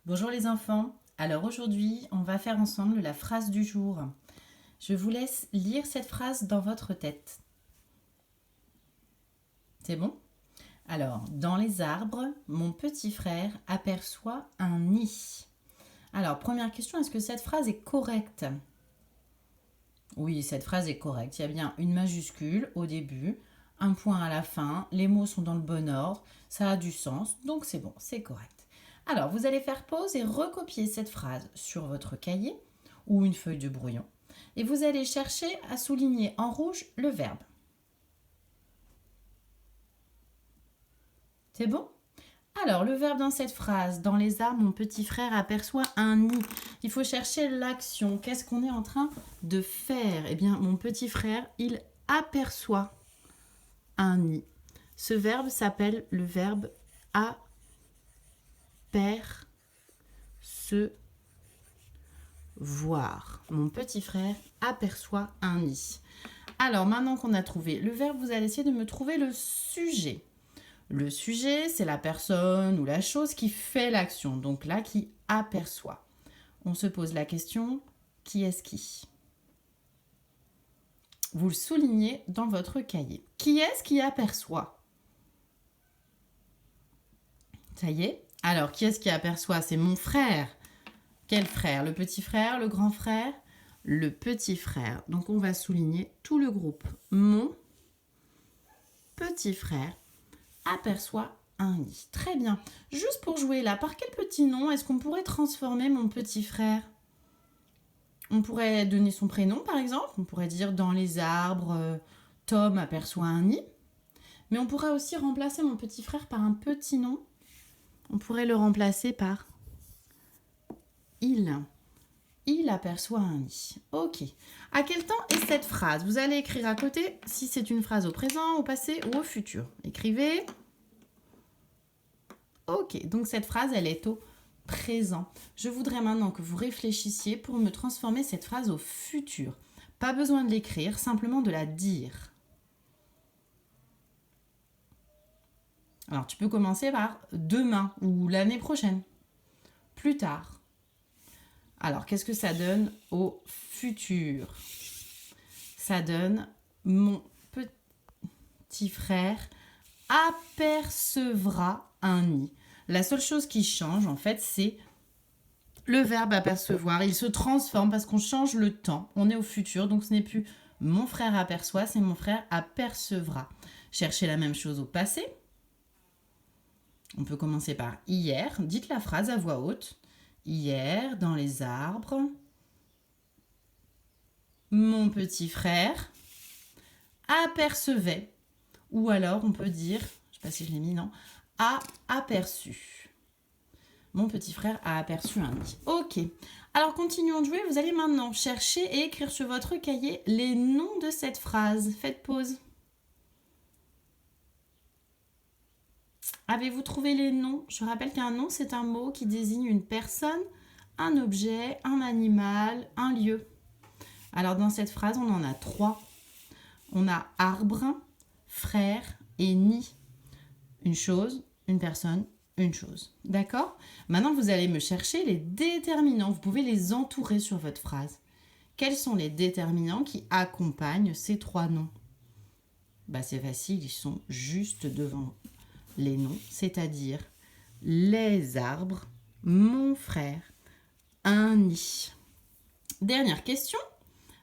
Bonjour les enfants, alors aujourd'hui on va faire ensemble la phrase du jour. Je vous laisse lire cette phrase dans votre tête. C'est bon? Alors, dans les arbres, mon petit frère aperçoit un nid. Alors, première question, est-ce que cette phrase est correcte? Oui, cette phrase est correcte. Il y a bien une majuscule au début, un point à la fin, les mots sont dans le bon ordre, ça a du sens, donc c'est bon, c'est correct. Alors, vous allez faire pause et recopier cette phrase sur votre cahier ou une feuille de brouillon. Et vous allez chercher à souligner en rouge le verbe. C'est bon? Alors, le verbe dans cette phrase, dans les arbres, mon petit frère aperçoit un nid. Il faut chercher l'action. Qu'est-ce qu'on est en train de faire? Eh bien, mon petit frère, il aperçoit un nid. Ce verbe s'appelle le verbe apercevoir. Mon petit frère aperçoit un nid. Alors, maintenant qu'on a trouvé le verbe, vous allez essayer de me trouver le sujet. Le sujet, c'est la personne ou la chose qui fait l'action, donc là, qui aperçoit. On se pose la question, qui est-ce qui? Vous le soulignez dans votre cahier. Qui est-ce qui aperçoit? Ça y est? Alors, qui est-ce qui aperçoit? C'est mon frère. Quel frère? Le petit frère, le grand frère? Le petit frère. Donc, on va souligner tout le groupe. Mon petit frère aperçoit un nid. Très bien. Juste pour jouer là, par quel petit nom est-ce qu'on pourrait transformer mon petit frère? On pourrait donner son prénom par exemple. On pourrait dire dans les arbres, Tom aperçoit un nid. Mais on pourrait aussi remplacer mon petit frère par un petit nom. On pourrait le remplacer par il. Il aperçoit un nid. Ok. À quel temps est cette phrase? Vous allez écrire à côté si c'est une phrase au présent, au passé ou au futur. Écrivez. Ok, donc cette phrase, elle est au présent. Je voudrais maintenant que vous réfléchissiez pour me transformer cette phrase au futur. Pas besoin de l'écrire, simplement de la dire. Alors, tu peux commencer par demain ou l'année prochaine. Plus tard. Alors, qu'est-ce que ça donne au futur? Ça donne mon petit frère apercevra un nid. La seule chose qui change, en fait, c'est le verbe apercevoir. Il se transforme parce qu'on change le temps. On est au futur, donc ce n'est plus mon frère aperçoit, c'est mon frère apercevra. Cherchez la même chose au passé. On peut commencer par hier. Dites la phrase à voix haute. Hier, dans les arbres, mon petit frère apercevait. Ou alors, on peut dire, je ne sais pas si je l'ai mis, non, a aperçu. Mon petit frère a aperçu un nid. Ok. Alors, continuons de jouer. Vous allez maintenant chercher et écrire sur votre cahier les noms de cette phrase. Faites pause. Avez-vous trouvé les noms? Je rappelle qu'un nom, c'est un mot qui désigne une personne, un objet, un animal, un lieu. Alors, dans cette phrase, on en a 3. On a arbre, frère et nid. Une chose, une personne, une chose. D'accord? Maintenant, vous allez me chercher les déterminants. Vous pouvez les entourer sur votre phrase. Quels sont les déterminants qui accompagnent ces 3 noms? C'est facile, ils sont juste devant les noms, c'est-à-dire les arbres, mon frère, un nid. Dernière question.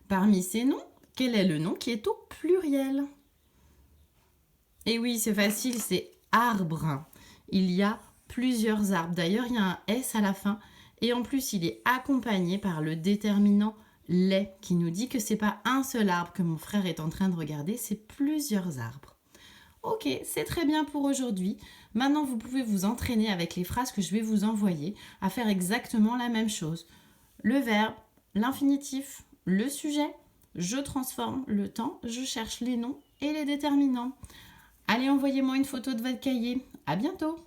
Parmi ces noms, quel est le nom qui est au pluriel? Et oui, c'est facile, c'est arbre. Il y a plusieurs arbres. D'ailleurs, il y a un S à la fin. Et en plus, il est accompagné par le déterminant les, qui nous dit que c'est pas un seul arbre que mon frère est en train de regarder, c'est plusieurs arbres. Ok, c'est très bien pour aujourd'hui. Maintenant, vous pouvez vous entraîner avec les phrases que je vais vous envoyer à faire exactement la même chose. Le verbe, l'infinitif, le sujet, je transforme le temps, je cherche les noms et les déterminants. Allez, envoyez-moi une photo de votre cahier. À bientôt!